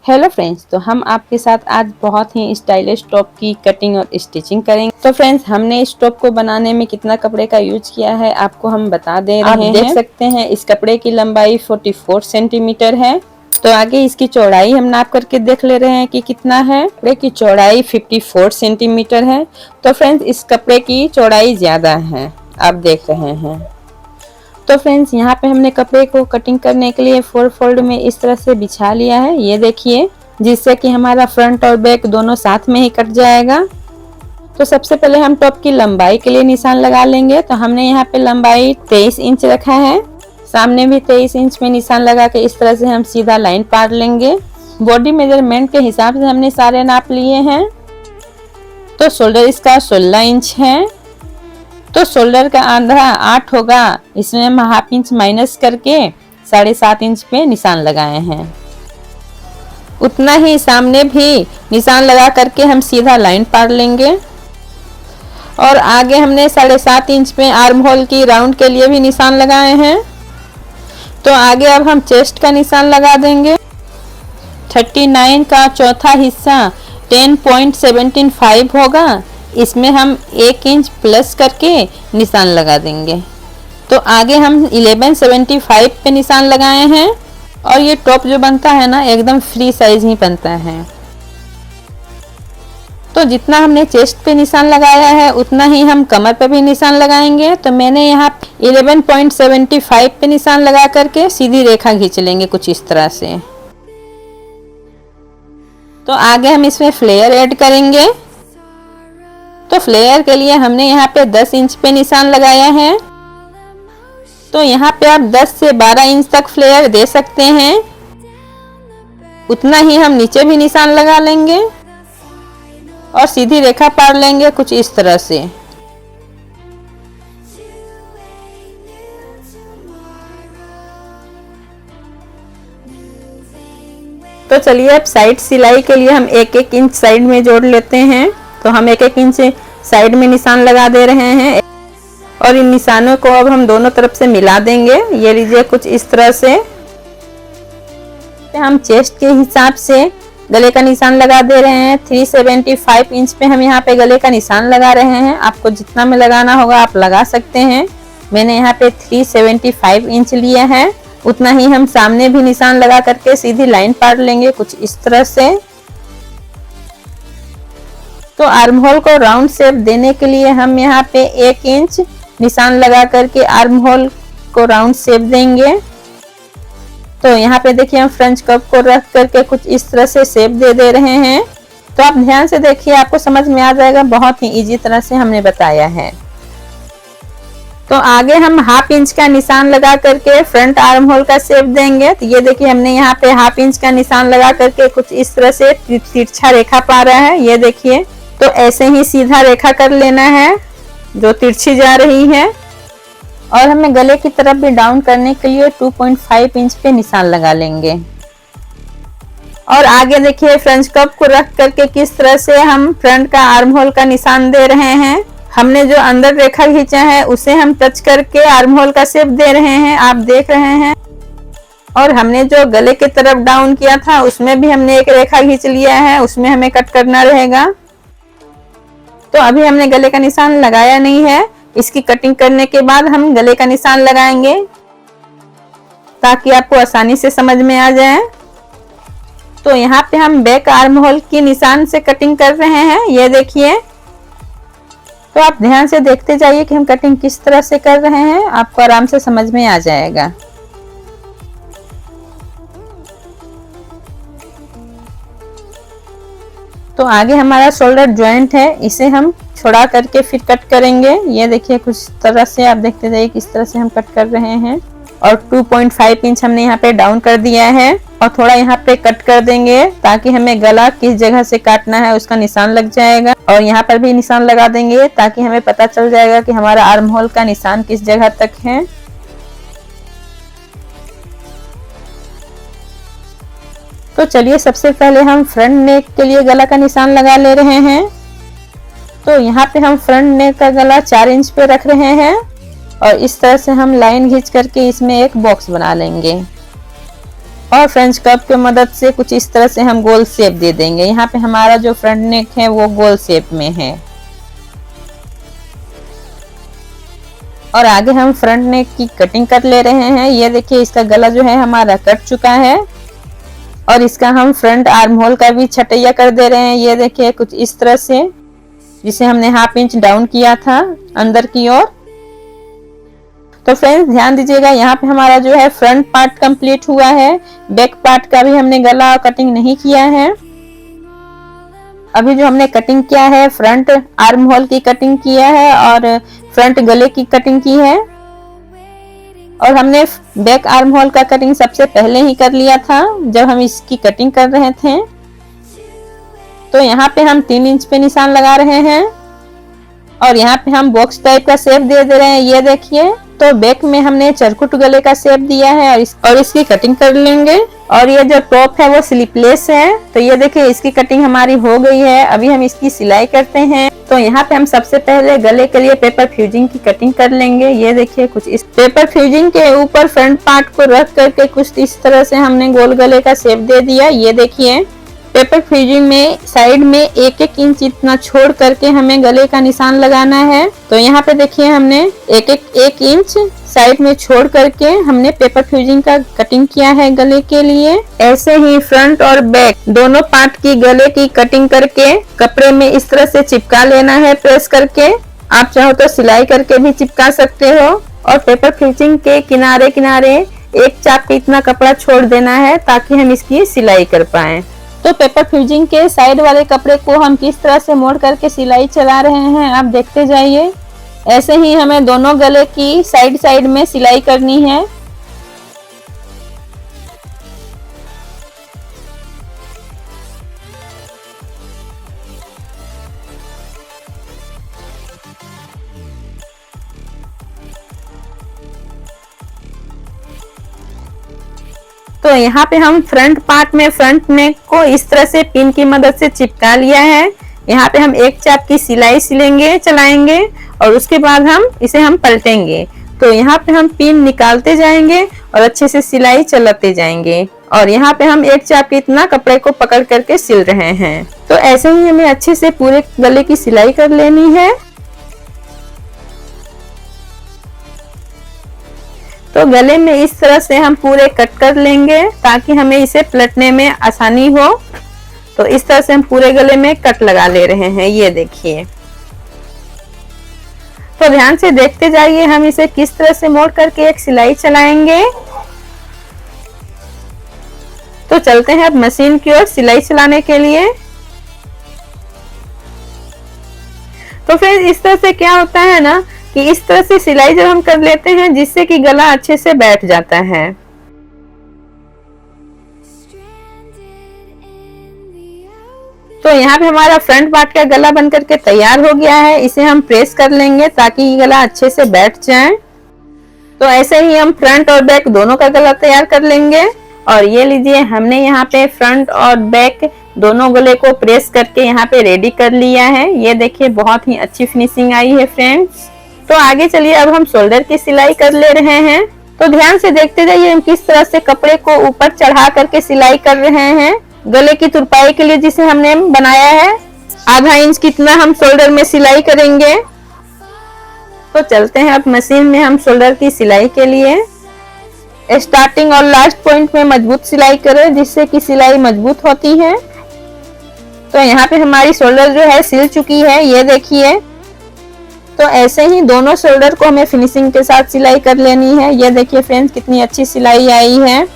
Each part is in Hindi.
हेलो फ्रेंड्स, तो हम आपके साथ आज बहुत ही स्टाइलिश टॉप की कटिंग और स्टिचिंग करेंगे। तो फ्रेंड्स, हमने इस टॉप को बनाने में कितना कपड़े का यूज किया है आपको हम बता दे रहे हैं। आप देख सकते हैं इस कपड़े की लंबाई 44 सेंटीमीटर है। तो आगे इसकी चौड़ाई हम नाप करके देख ले रहे हैं कि कितना है। कपड़े की चौड़ाई 54 सेंटीमीटर है। तो फ्रेंड्स, इस कपड़े की चौड़ाई ज्यादा है, आप देख रहे हैं। तो फ्रेंड्स, यहाँ पे हमने कपड़े को कटिंग करने के लिए 4 फोल्ड में इस तरह से बिछा लिया है, ये देखिए, जिससे कि हमारा फ्रंट और बैक दोनों साथ में ही कट जाएगा। तो सबसे पहले हम टॉप की लंबाई के लिए निशान लगा लेंगे। तो हमने यहाँ पे लंबाई 23 इंच रखा है, सामने भी 23 इंच में निशान लगा के इस तरह से हम सीधा लाइन पार लेंगे। बॉडी मेजरमेंट के हिसाब से हमने सारे नाप लिए हैं। तो शोल्डर इसका 16 इंच है, तो शोल्डर का आधा 8 होगा, इसमें हम हाफ इंच माइनस करके 7.5 इंच पे निशान लगाए हैं। उतना ही सामने भी निशान लगा करके हम सीधा लाइन पार लेंगे। और आगे हमने 7.5 इंच पे आर्म होल की राउंड के लिए भी निशान लगाए हैं। तो आगे अब हम चेस्ट का निशान लगा देंगे। 39 का चौथा हिस्सा 10.175 होगा, इसमें हम 1 इंच प्लस करके निशान लगा देंगे। तो आगे हम 11.75 पे निशान लगाए हैं। और ये टॉप जो बनता है ना, एकदम फ्री साइज ही बनता है। तो जितना हमने चेस्ट पे निशान लगाया है उतना ही हम कमर पे भी निशान लगाएंगे। तो मैंने यहाँ 11.75 पे निशान लगा करके सीधी रेखा खींच लेंगे कुछ इस तरह से। तो आगे हम इसमें फ्लेयर ऐड करेंगे। तो फ्लेयर के लिए हमने यहाँ पे 10 इंच पे निशान लगाया है। तो यहाँ पे आप 10 से 12 इंच तक फ्लेयर दे सकते हैं। उतना ही हम नीचे भी निशान लगा लेंगे और सीधी रेखा पार लेंगे कुछ इस तरह से। तो चलिए अब साइड सिलाई के लिए हम 1-1 इंच साइड में जोड़ लेते हैं। तो हम 1-1 इंच साइड में निशान लगा दे रहे हैं और इन निशानों को अब हम दोनों तरफ से मिला देंगे। ये लीजिए कुछ इस तरह से। हम चेस्ट के हिसाब से गले का निशान लगा दे रहे हैं। 375 इंच पे हम यहाँ पे गले का निशान लगा रहे हैं। आपको जितना में लगाना होगा आप लगा सकते हैं। मैंने यहाँ पे 375 इंच लिया है। उतना ही हम सामने भी निशान लगा करके सीधी लाइन पार लेंगे कुछ इस तरह से। तो आर्म होल को राउंड शेप देने के लिए हम यहाँ पे 1 इंच निशान लगा करके आर्म होल को राउंड शेप देंगे। तो यहाँ पे देखिए हम फ्रंट कप को रख करके कुछ इस तरह से शेप दे रहे हैं। तो आप ध्यान से देखिए, आपको समझ में आ जाएगा, बहुत ही इजी तरह से हमने बताया है। तो आगे हम हाफ इंच का निशान लगा करके फ्रंट आर्म होल का शेप देंगे। तो ये देखिए हमने यहाँ पे हाफ इंच का निशान लगा करके कुछ इस तरह से तिरछा रेखा पा रहा है, ये देखिए। तो ऐसे ही सीधा रेखा कर लेना है जो तिरछी जा रही है। और हमें गले की तरफ भी डाउन करने के लिए 2.5 इंच पे निशान लगा लेंगे। और आगे देखिए फ्रंट कप को रख करके किस तरह से हम फ्रंट का आर्म होल का निशान दे रहे हैं। हमने जो अंदर रेखा खींचा है उसे हम टच करके आर्म होल का शेप दे रहे हैं, आप देख रहे हैं। और हमने जो गले की तरफ डाउन किया था उसमें भी हमने एक रेखा खींच लिया है, उसमें हमें कट करना रहेगा। तो अभी हमने गले का निशान लगाया नहीं है, इसकी कटिंग करने के बाद हम गले का निशान लगाएंगे ताकि आपको आसानी से समझ में आ जाए। तो यहाँ पे हम बैक आर्म होल की निशान से कटिंग कर रहे हैं, ये देखिए। तो आप ध्यान से देखते जाइए कि हम कटिंग किस तरह से कर रहे हैं, आपको आराम से समझ में आ जाएगा। तो आगे हमारा शोल्डर जॉइंट है, इसे हम छोड़ा करके फिर कट करेंगे। ये देखिए कुछ तरह से आप देखते जाइए किस तरह से हम कट कर रहे हैं। और 2.5 इंच हमने यहाँ पे डाउन कर दिया है और थोड़ा यहाँ पे कट कर देंगे ताकि हमें गला किस जगह से काटना है उसका निशान लग जाएगा। और यहाँ पर भी निशान लगा देंगे ताकि हमें पता चल जाएगा कि हमारा आर्म होल का निशान किस जगह तक है। तो चलिए सबसे पहले हम फ्रंट नेक के लिए गला का निशान लगा ले रहे हैं। तो यहाँ पे हम फ्रंट नेक का गला 4 इंच पे रख रहे हैं और इस तरह से हम लाइन खींच करके इसमें एक बॉक्स बना लेंगे। और फ्रेंच कर्व की मदद से कुछ इस तरह से हम गोल शेप दे देंगे। यहाँ पे हमारा जो फ्रंट नेक है वो गोल शेप में है। और आगे हम फ्रंट नेक की कटिंग कर ले रहे हैं। ये देखिए इसका गला जो है हमारा कट चुका है और इसका हम फ्रंट आर्म होल का भी छटैया कर दे रहे हैं। ये देखिए कुछ इस तरह से, जिसे हमने 1/2 इंच डाउन किया था अंदर की ओर। तो फ्रेंड्स ध्यान दीजिएगा, यहाँ पे हमारा जो है फ्रंट पार्ट कंप्लीट हुआ है। बैक पार्ट का भी हमने गला कटिंग नहीं किया है। अभी जो हमने कटिंग किया है फ्रंट आर्म होल की कटिंग किया है और फ्रंट गले की कटिंग की है। और हमने बैक आर्म होल का कटिंग सबसे पहले ही कर लिया था जब हम इसकी कटिंग कर रहे थे। तो यहाँ पे हम 3 इंच पे निशान लगा रहे हैं और यहाँ पे हम बॉक्स टाइप का शेप दे रहे हैं। ये देखिए, तो बैक में हमने चरकुट गले का शेप दिया है और इसकी कटिंग कर लेंगे। और ये जो टॉप है वो स्लीपलेस है। तो ये देखिए इसकी कटिंग हमारी हो गई है। अभी हम इसकी सिलाई करते हैं। तो यहाँ पे हम सबसे पहले गले के लिए पेपर फ्यूजिंग की कटिंग कर लेंगे। ये देखिए कुछ इस पेपर फ्यूजिंग के ऊपर फ्रंट पार्ट को रख करके कुछ इस तरह से हमने गोल गले का शेप दे दिया। ये देखिए पेपर फ्यूजिंग में साइड में 1-1 इंच इतना छोड़ करके हमें गले का निशान लगाना है। तो यहाँ पे देखिए हमने 1 इंच साइड में छोड़ करके हमने पेपर फ्यूजिंग का कटिंग किया है गले के लिए। ऐसे ही फ्रंट और बैक दोनों पार्ट की गले की कटिंग करके कपड़े में इस तरह से चिपका लेना है प्रेस करके। आप चाहो तो सिलाई करके भी चिपका सकते हो। और पेपर फ्यूजिंग के किनारे किनारे 1 चाप इतना कपड़ा छोड़ देना है ताकि हम इसकी सिलाई कर पाए। तो पेपर फ्यूजिंग के साइड वाले कपड़े को हम किस तरह से मोड़ करके सिलाई चला रहे हैं आप देखते जाइए। ऐसे ही हमें दोनों गले की साइड में सिलाई करनी है। तो यहाँ पे हम फ्रंट पार्ट में फ्रंट नेक को इस तरह से पिन की मदद से चिपका लिया है। यहाँ पे हम 1 चाप की सिलाई सिलेंगे चलाएंगे और उसके बाद हम पलटेंगे। तो यहाँ पे हम पिन निकालते जाएंगे और अच्छे से सिलाई चलाते जाएंगे। और यहाँ पे हम 1 चाप के इतना कपड़े को पकड़ करके सिल रहे हैं। तो ऐसे ही हमें अच्छे से पूरे गले की सिलाई कर लेनी है। तो गले में इस तरह से हम पूरे कट कर लेंगे ताकि हमें इसे पलटने में आसानी हो। तो इस तरह से हम पूरे गले में कट लगा ले रहे हैं। ये देखिए, तो ध्यान से देखते जाइए हम इसे किस तरह से मोड़ करके एक सिलाई चलाएंगे। तो चलते हैं अब मशीन की ओर सिलाई चलाने के लिए। तो फिर इस तरह से क्या होता है ना कि इस तरह से सिलाई जब हम कर लेते हैं जिससे कि गला अच्छे से बैठ जाता है। तो यहाँ पे हमारा फ्रंट पार्ट का गला बन करके तैयार हो गया है। इसे हम प्रेस कर लेंगे ताकि गला अच्छे से बैठ जाए। तो ऐसे ही हम फ्रंट और बैक दोनों का गला तैयार कर लेंगे। और ये लीजिए हमने यहाँ पे फ्रंट और बैक दोनों गले को प्रेस करके यहाँ पे रेडी कर लिया है। ये देखिए बहुत ही अच्छी फिनिशिंग आई है फ्रेंड्स। तो आगे चलिए अब हम शोल्डर की सिलाई कर ले रहे हैं। तो ध्यान से देखते जाइए हम किस तरह से कपड़े को ऊपर चढ़ा करके सिलाई कर रहे हैं। गले की तुरपाई के लिए जिसे हमने बनाया है 1/2 इंच कितना हम शोल्डर में सिलाई करेंगे। तो चलते हैं अब मशीन में हम शोल्डर की सिलाई के लिए। स्टार्टिंग और लास्ट पॉइंट में मजबूत सिलाई करें जिससे कि सिलाई मजबूत होती है। तो यहाँ पे हमारी शोल्डर जो है सिल चुकी है। ये देखिए, तो ऐसे ही दोनों शोल्डर को हमें फिनिशिंग के साथ सिलाई कर लेनी है। ये देखिए फ्रेंड्स कितनी अच्छी सिलाई आई है,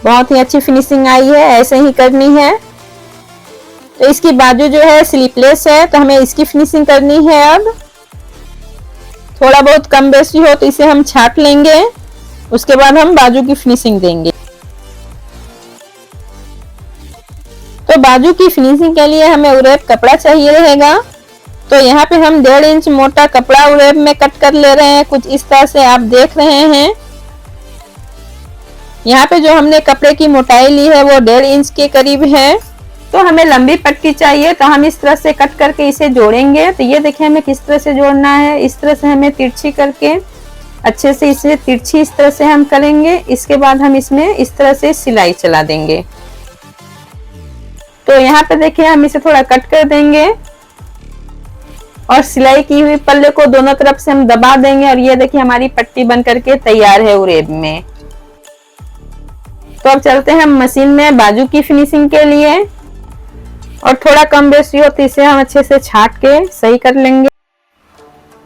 बहुत ही अच्छी फिनिशिंग आई है। ऐसे ही करनी है। तो इसकी बाजू जो है स्लीपलेस है तो हमें इसकी फिनिशिंग करनी है। अब थोड़ा बहुत कम बेसी हो तो इसे हम छाट लेंगे, उसके बाद हम बाजू की फिनिशिंग देंगे। तो बाजू की फिनिशिंग के लिए हमें उरेप कपड़ा चाहिए रहेगा। तो यहाँ पे हम 1.5 इंच मोटा कपड़ा उरेप में कट कर ले रहे हैं। कुछ इस तरह से आप देख रहे हैं। यहाँ पे जो हमने कपड़े की मोटाई ली है वो 1.5 इंच के करीब है। तो हमें लंबी पट्टी चाहिए तो हम इस तरह से कट करके इसे जोड़ेंगे। तो ये देखिए हमें किस तरह से जोड़ना है। इस तरह से हमें तिरछी करके अच्छे से इसे तिरछी इस तरह से हम करेंगे। इसके बाद हम इसमें इस तरह से सिलाई चला देंगे। तो यहाँ पे देखिए हम इसे थोड़ा कट कर देंगे और सिलाई की हुई पल्ले को दोनों तरफ से हम दबा देंगे और ये देखिए हमारी पट्टी बन करके तैयार है उरेब में। तो अब चलते हैं हम मशीन में बाजू की फिनिशिंग के लिए, और थोड़ा कम बेसी हो तो इसे हम अच्छे से छाट के सही कर लेंगे।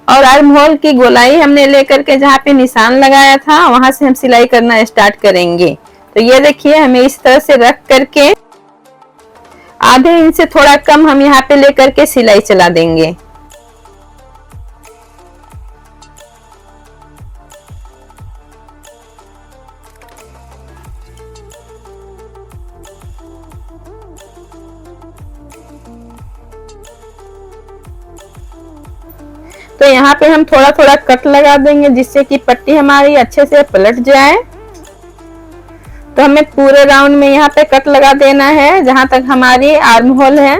और आर्म होल की गोलाई हमने लेकर के जहाँ पे निशान लगाया था वहां से हम सिलाई करना स्टार्ट करेंगे। तो ये देखिए हमें इस तरह से रख करके आधे इंच से थोड़ा कम हम यहाँ पे लेकर के सिलाई चला देंगे। तो यहाँ पे हम थोड़ा थोड़ा कट लगा देंगे जिससे कि पट्टी हमारी अच्छे से पलट जाए। तो हमें पूरे राउंड में यहाँ पे कट लगा देना है जहां तक हमारी आर्म होल है,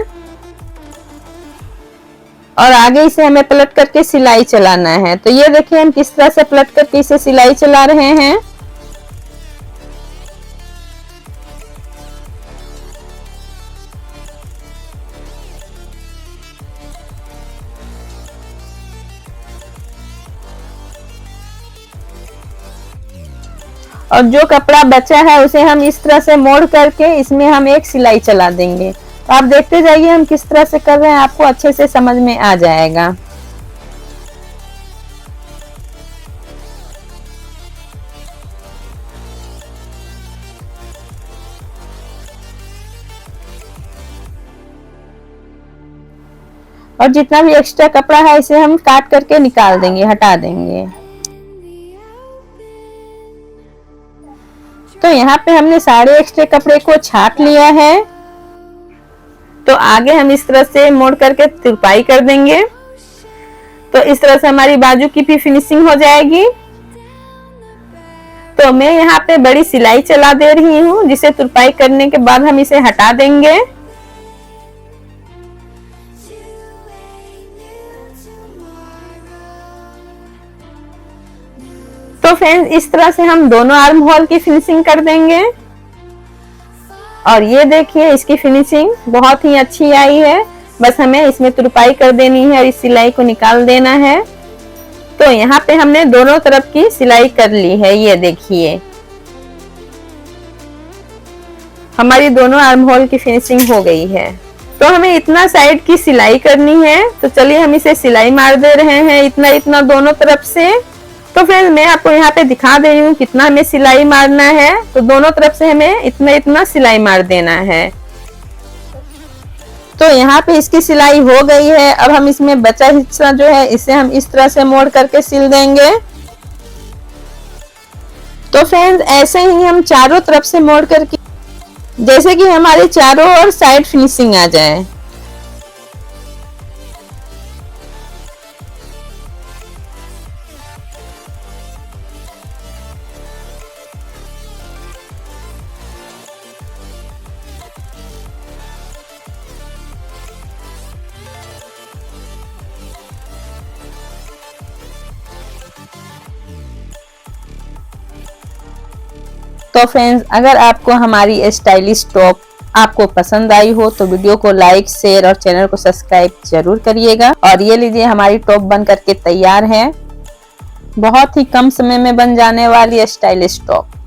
और आगे इसे हमें पलट करके सिलाई चलाना है। तो ये देखिए हम किस तरह से पलट करके इसे सिलाई चला रहे हैं। और जो कपड़ा बचा है उसे हम इस तरह से मोड़ करके इसमें हम एक सिलाई चला देंगे। तो आप देखते जाइए हम किस तरह से कर रहे हैं, आपको अच्छे से समझ में आ जाएगा। और जितना भी एक्स्ट्रा कपड़ा है इसे हम काट करके निकाल देंगे, हटा देंगे। तो यहाँ पे हमने सारे एक्स्ट्रा कपड़े को छाट लिया है। तो आगे हम इस तरह से मोड़ करके तुरपाई कर देंगे। तो इस तरह से हमारी बाजू की भी फिनिशिंग हो जाएगी। तो मैं यहाँ पे बड़ी सिलाई चला दे रही हूँ जिसे तुरपाई करने के बाद हम इसे हटा देंगे। तो फ्रेंड्स इस तरह से हम दोनों आर्म होल की फिनिशिंग कर देंगे। और ये देखिए इसकी फिनिशिंग बहुत ही अच्छी आई है। बस हमें इसमें तुरपाई कर देनी है और इस सिलाई को निकाल देना है। तो यहाँ पे हमने दोनों तरफ की सिलाई कर ली है। ये देखिए हमारी दोनों आर्म होल की फिनिशिंग हो गई है। तो हमें इतना साइड की सिलाई करनी है। तो चलिए हम इसे सिलाई मार दे रहे हैं इतना इतना दोनों तरफ से। तो फ्रेंड्स मैं आपको यहाँ पे दिखा दे रही हूँ कितना हमें सिलाई मारना है। तो दोनों तरफ से हमें इतना इतना सिलाई मार देना है। तो यहाँ पे इसकी सिलाई हो गई है। अब हम इसमें बचा हिस्सा जो है इसे हम इस तरह से मोड़ करके सिल देंगे। तो फ्रेंड्स ऐसे ही हम चारों तरफ से मोड़ करके, जैसे कि हमारे चारों ओर साइड फिनिशिंग आ जाए। तो फ्रेंड्स अगर आपको हमारी स्टाइलिश टॉप आपको पसंद आई हो तो वीडियो को लाइक शेयर और चैनल को सब्सक्राइब जरूर करिएगा। और ये लीजिए हमारी टॉप बन करके तैयार है। बहुत ही कम समय में बन जाने वाली स्टाइलिश टॉप।